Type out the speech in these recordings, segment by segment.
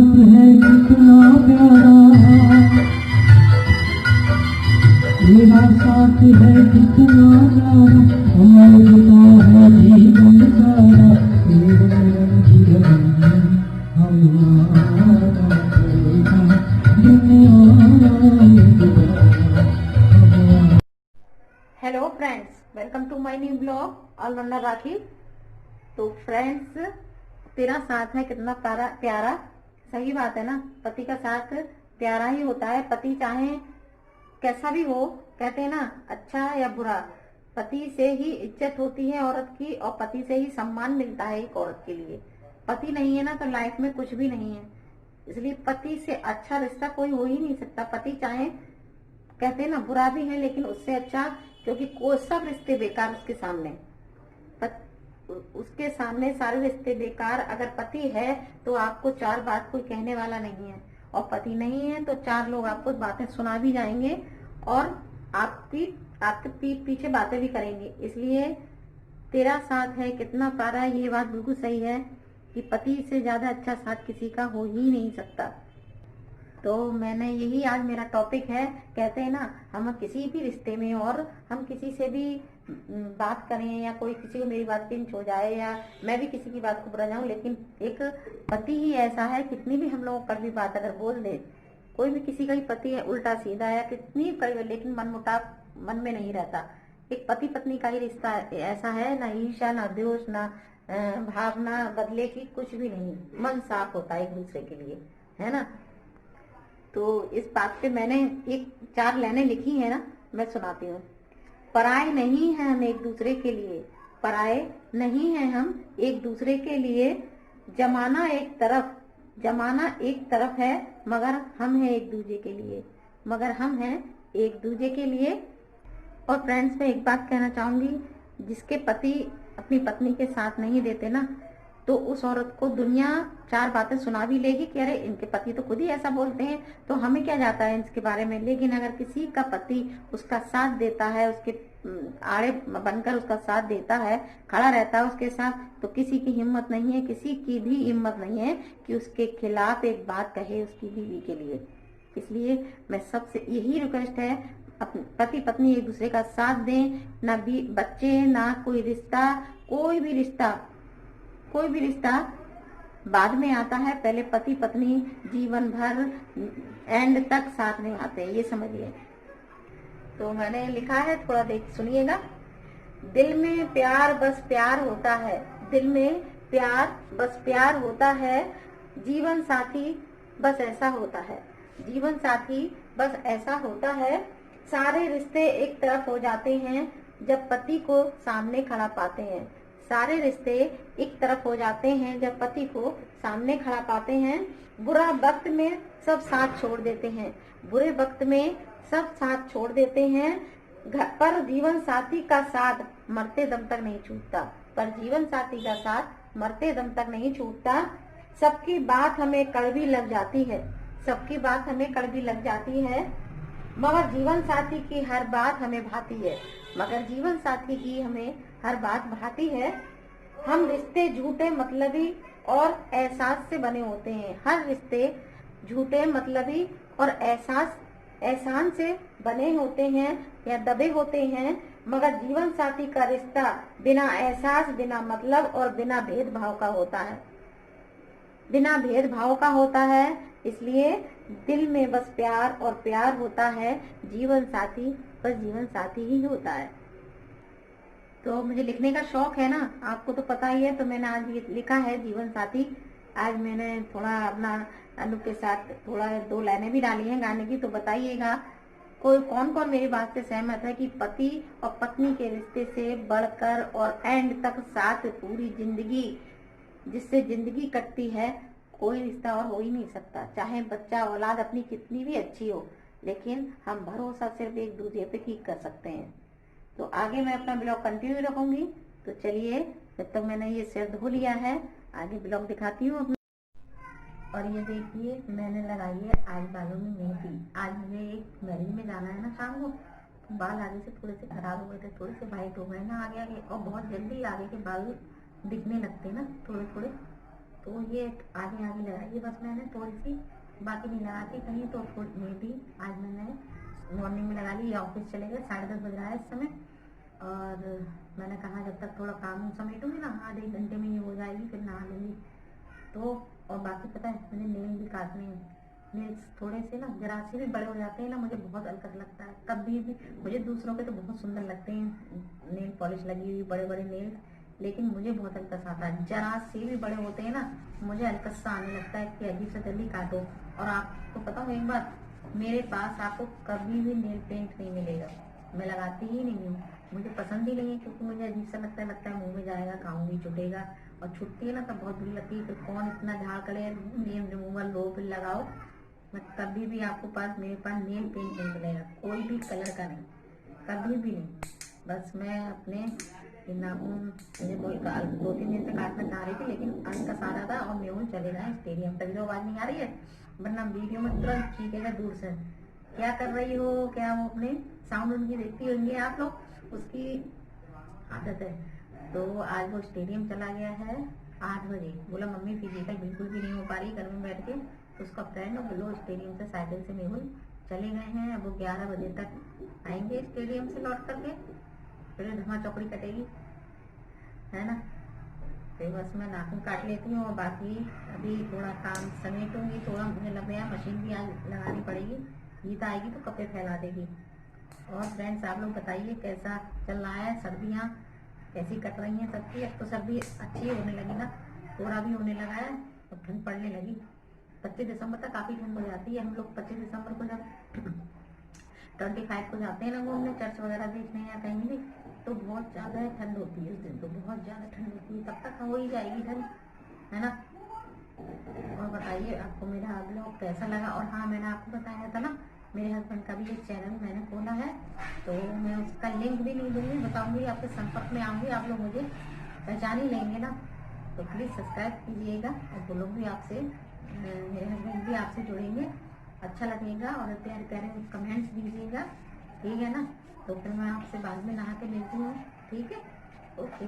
है कितना प्यारा, मेरा साथ है कितना प्यारा, अमर होता है जीवन सारा, तेरे जीवन हमारा दुनिया। Hello friends, welcome to my new blog allrounder Rakhi. तो फ्रेंड्स, तेरा साथ है कितना प्यारा। सही बात है ना, पति का साथ प्यारा ही होता है। पति चाहे कैसा भी हो, कहते हैं ना, अच्छा या बुरा, पति से ही इज्जत होती है औरत की, और पति से ही सम्मान मिलता है एक औरत के लिए। पति नहीं है ना तो लाइफ में कुछ भी नहीं है। इसलिए पति से अच्छा रिश्ता कोई हो ही नहीं सकता। पति चाहे, कहते हैं ना, बुरा भी है लेकिन उससे अच्छा, क्योंकि कोई सब रिश्ते बेकार उसके सामने, उसके सामने सारे रिश्ते बेकार। अगर पति है तो आपको चार बात कोई कहने वाला नहीं है, और पति नहीं है तो चार लोग आपको बातें सुना भी जाएंगे और आपके पीठ पीछे बातें भी करेंगे। इसलिए तेरा साथ है कितना प्यारा, ये बात बिल्कुल सही है कि पति से ज्यादा अच्छा साथ किसी का हो ही नहीं सकता। तो मैंने यही, आज मेरा टॉपिक है, कहते हैं ना, हम किसी भी रिश्ते में, और हम किसी से भी बात करें या कोई किसी को मेरी बात पिंच हो जाए या मैं भी किसी की बात को बुरा जाऊं, लेकिन एक पति ही ऐसा है, कितनी भी हम लोगों पर भी बात अगर बोल दे, कोई भी किसी का ही पति है उल्टा सीधा या कितनी कड़ी, लेकिन मनमुटाव मन में नहीं रहता। एक पति पत्नी का ही रिश्ता ऐसा है, ना ईर्ष्या, ना द्वेष, ना भावना बदले की, कुछ भी नहीं। मन साफ होता है एक दूसरे के लिए, है ना। तो इस बात पे मैंने एक चार लाइनें लिखी है ना, मैं सुनाती हूँ। पराए नहीं है हम एक दूसरे के लिए, पराए नहीं है हम एक दूसरे के लिए, जमाना एक तरफ है, मगर हम हैं एक दूसरे के लिए, मगर हम हैं एक दूसरे के लिए। और फ्रेंड्स, मैं एक बात कहना चाहूंगी, जिसके पति अपनी पत्नी के साथ नहीं देते ना, तो उस औरत को दुनिया चार बातें सुना भी लेगी कि अरे इनके पति तो खुद ही ऐसा बोलते हैं, तो हमें क्या जाता है इसके बारे में। लेकिन अगर किसी का पति उसका साथ देता है, उसके आड़े बनकर उसका साथ देता है, खड़ा रहता है उसके साथ, तो किसी की हिम्मत नहीं है, किसी की भी हिम्मत नहीं है कि उसके खिलाफ एक बात कहे उसकी बीवी के लिए। इसलिए मैं सबसे यही रिक्वेस्ट है, पति पत्नी एक दूसरे का साथ दें, ना भी बच्चे, ना कोई रिश्ता, कोई भी रिश्ता बाद में आता है। पहले पति पत्नी जीवन भर एंड तक साथ में आते हैं, ये समझिए। तो मैंने लिखा है, थोड़ा देख सुनिएगा। दिल में प्यार बस प्यार होता है, दिल में प्यार बस प्यार होता है, जीवन साथी बस ऐसा होता है, जीवन साथी बस ऐसा होता है। सारे रिश्ते एक तरफ हो जाते हैं जब पति को सामने खड़ा पाते हैं, सारे रिश्ते एक तरफ हो जाते हैं जब पति को सामने खड़ा पाते हैं। बुरा वक्त में सब साथ छोड़ देते हैं, बुरे वक्त में सब साथ छोड़ देते हैं, पर जीवन साथी का साथ मरते दम तक नहीं छूटता, पर जीवन साथी का साथ मरते दम तक नहीं छूटता। सबकी बात हमें कड़वी लग जाती है, सबकी बात हमें कड़वी लग जाती है, मगर जीवन साथी की हर बात हमें भाती है, मगर जीवन साथी की हमें हर बात भाती है। हम रिश्ते झूठे मतलबी और एहसास से बने होते हैं, हर रिश्ते झूठे मतलबी और एहसान से बने होते हैं या दबे होते हैं, मगर जीवन साथी का रिश्ता बिना एहसास, बिना मतलब और बिना भेदभाव का होता है, बिना भेदभाव का होता है। इसलिए दिल में बस प्यार और प्यार होता है, जीवन साथी बस जीवन साथी ही होता है। तो मुझे लिखने का शौक है ना, आपको तो पता ही है, तो मैंने आज ये लिखा है जीवन साथी। आज मैंने थोड़ा अपना अनु के साथ थोड़ा दो लाइनें भी डाली हैं गाने की, तो बताइएगा कौन कौन मेरी बात से सहमत है कि पति और पत्नी के रिश्ते से बढ़कर और एंड तक साथ पूरी जिंदगी, जिससे जिंदगी कटती है, कोई रिश्ता और हो ही नहीं सकता। चाहे बच्चा औलाद अपनी कितनी भी अच्छी हो, लेकिन हम भरोसा सिर्फ एक दूसरे पे ही कर सकते हैं। तो आगे मैं अपना ब्लॉग कंटिन्यू रखूंगी। तो चलिए, जब तक मैंने ये सिर धो लिया है, आगे ब्लॉग दिखाती हूँ अपना। और ये देखिए, मैंने लगाई है आज बालों में मेहंदी। आज मुझे एक मैरिज में जाना है ना शाम को, तो बाल आगे से थोड़े से खराब हो गए थे, थोड़े से वाइट हो गए ना आगे आगे, और बहुत जल्दी आगे के बाल दिखने लगते ना थोड़े थोड़े, तो ये आगे आगे लगाई बस मैंने थोड़ी सी, बाकी नहीं लगाती कहीं। तो थोड़ी भी आज मैंने मॉर्निंग में लगा ली। ऑफिस चले गए, 10:30 बज रहा है इस समय। और मैंने कहा जब तक थोड़ा काम समेटूंगी ना, आधे 1 घंटे में ये हो जाएगी, फिर नहा लूँगी। तो और बाकी पता है मैंने नेल भी काटने हैं। नेल्स थोड़े से ना जरा से भी बड़े हो जाते हैं ना, मुझे बहुत अलकत लगता है। कभी भी मुझे दूसरों के तो बहुत सुंदर लगते हैं नेल पॉलिश लगी हुई बड़े बड़े नेल्स, लेकिन मुझे बहुत अलकस आता है। जरा से भी बड़े होते हैं ना, मुझे अलकस सा आने लगता है कि अजीब से जल्दी काटो। और आपको पता हो एक बात, मेरे पास आपको कभी भी नेल पेंट नहीं मिलेगा, मैं लगाती ही नहीं हूँ। मुझे पसंद ही नहीं है, क्योंकि मुझे अजीब सा लगता है मुंह में जाएगा, खाऊंगी, छुटेगा। और छुटती है ना तब बहुत बुरी लगती है। फिर कौन इतना झाड़ करे, नेल रिमूवल लो फिर लगाओ। मैं कभी भी आपको पास मेरे पास नेल पेंट नहीं मिलेगा, कोई भी कलर का नहीं, कभी भी नहीं। बस मैं अपने नाखून मुझे 2-3 दिन से काटना चाह रही थी, लेकिन अलकस आ रहा था और मेहुल चले गए स्टेडियम। तभी तो आवाज नहीं आ रही है, वरना वीडियो में तुरंत चीखेगा दूर से, क्या कर रही हो, क्या वो अपने साउंड उनकी देखती होंगी आप लोग, उसकी आदत है। तो आज वो स्टेडियम चला गया है 8 बजे। बोला मम्मी फिजिकल बिल्कुल भी नहीं हो पा रही घर में बैठ के। तो उसका फ्रेंड और बोलो स्टेडियम से साइकिल से मेहुल चले गए हैं। अब वो 11 बजे तक आएंगे स्टेडियम से लौट करके, फिर धमा चौकड़ी कटेगी, है ना। फिर बस मैं नाखून काट लेती हूँ और बाकी अभी थोड़ा काम समेटूंगी। थोड़ा मुझे लग रहा है मशीन भी आज लगानी पड़ेगी, गीत आएगी तो कपड़े फैला देगी। और फ्रेंड्स आप लोग बताइए कैसा चल रहा है, सर्दियाँ कैसी कट रही हैं सबकी। अब तो सर्दी अच्छी होने लगी ना, थोड़ा भी होने लगा है और ठंड पड़ने लगी। 25 दिसंबर तक काफ़ी ठंड हो जाती है। हम लोग 25 दिसंबर को जब 25 को जाते हैं ना घूमने, चर्च वगैरह देखने या कहीं भी, तो बहुत ज़्यादा ठंड होती है उस दिन, तो बहुत ज़्यादा ठंड होती है। तब तक हो ही जाएगी ठंड, है ना। और बताइए आपको मेरा ब्लॉग कैसा लगा। और हाँ, मैंने आपको बताया था ना मेरे हस्बैंड का भी एक चैनल मैंने खोला है, तो मैं उसका लिंक भी नहीं दूंगी, बताऊंगी, आपके संपर्क में आऊँगी, आप लोग मुझे पहचान ही लेंगे ना। तो प्लीज़ सब्सक्राइब कीजिएगा और वो लोग भी आपसे, मेरे हस्बैंड भी आपसे जुड़ेंगे, अच्छा लगेगा। और प्यारे प्यारे कमेंट्स दीजिएगा, ठीक है ना। तो फिर मैं आपसे बाद में नहा के मिलती हूँ, ठीक है, ओके।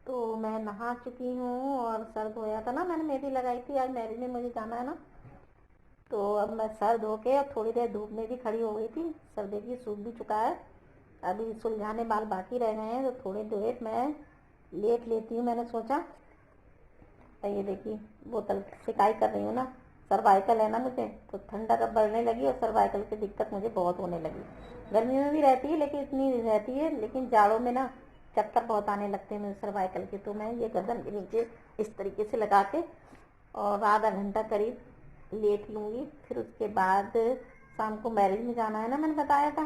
तो मैं नहा चुकी हूँ और सर धोया था ना, मैंने मेहंदी लगाई थी, आज मैरिज में मुझे जाना है ना। तो अब मैं सर धो के और थोड़ी देर धूप में भी खड़ी हो गई थी। सर देखिए सूख भी चुका है, अभी सुलझाने बाल बाकी रह गए हैं, तो थोड़ी देर मैं लेट लेती हूँ, मैंने सोचा। ये देखिए बोतल सिकाई कर रही हूँ ना, सर्वाइकल है ना मुझे, तो ठंडक अब बढ़ने लगी और सर्वाइकल की दिक्कत मुझे बहुत होने लगी। गर्मी में भी रहती है लेकिन इतनी नहीं रहती है, लेकिन जाड़ों में ना चक्कर बहुत आने लगते हैं मुझे सर्वाइकल के। तो मैं ये गर्दन के नीचे इस तरीके से लगा के और आधा घंटा करीब लेट लूँगी। फिर उसके बाद शाम को मैरिज में जाना है ना, मैंने बताया था,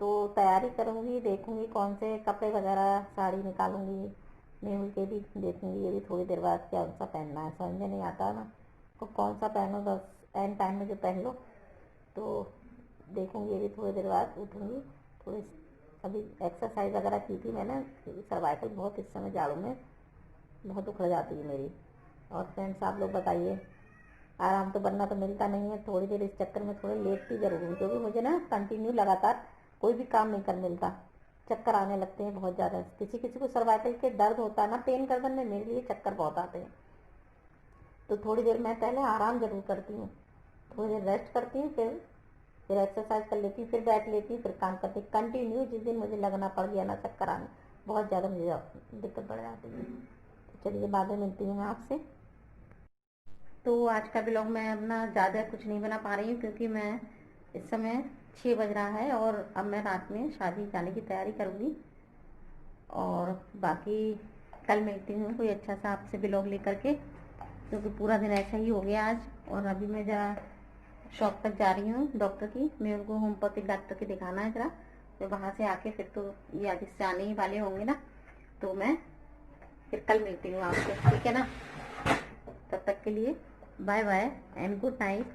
तो तैयारी करूँगी, देखूँगी कौन से कपड़े वगैरह साड़ी निकालूँगी, मेहुल के भी देखूँगी। ये भी थोड़ी देर बाद क्या सा पहनना है समझ में नहीं आता ना, तो कौन सा पहनो, बस एंड टाइम में जो पहन लो। तो देखूँगी, ये भी थोड़ी देर बाद उठूँगी। थोड़ी अभी एक्सरसाइज वगैरह की थी मैंने, सर्वाइकल बहुत इस समय जाड़ों में बहुत उखड़ जाती है मेरी। और फ्रेंड्स आप लोग बताइए, आराम तो बनना तो मिलता नहीं है, थोड़ी देर इस चक्कर में थोड़ी लेटती जरूर हूँ, क्योंकि मुझे ना कंटिन्यू लगातार कोई भी काम नहीं कर मिलता, चक्कर आने लगते हैं बहुत ज़्यादा। किसी किसी को सर्वाइकल के दर्द होता है ना, पेन गर्दन में, मेरे लिए चक्कर बहुत आते हैं। तो थोड़ी देर मैं पहले आराम जरूर करती हूँ, थोड़ी देर रेस्ट करती हूँ, फिर एक्सरसाइज कर लेती हूँ, फिर बैठ लेती हूँ, फिर काम करती हूँ कंटिन्यू। जिस दिन मुझे लगना पड़ गया ना चक्कर आने, बहुत ज़्यादा मुझे दिक्कत बढ़ जाती है। तो चलिए बाद में मिलती हूँ मैं आपसे। तो आज का ब्लॉग मैं अपना ज़्यादा कुछ नहीं बना पा रही हूँ, क्योंकि मैं इस समय 6 बज रहा है और अब मैं रात में शादी जाने की तैयारी करूँगी। और बाकी कल मिलती हूँ कोई अच्छा सा आपसे ब्लॉग लेकर के, क्योंकि पूरा दिन ऐसा ही हो गया आज। और अभी मैं जरा शॉप तक जा रही हूँ डॉक्टर की, मैं उनको होम्योपैथिक डॉक्टर की दिखाना है जरा। तो वहाँ से आके फिर तो ये आज से आने ही वाले होंगे ना, तो मैं फिर कल मिलती हूँ आपसे, ठीक है ना। तब तक के लिए bye bye and good night.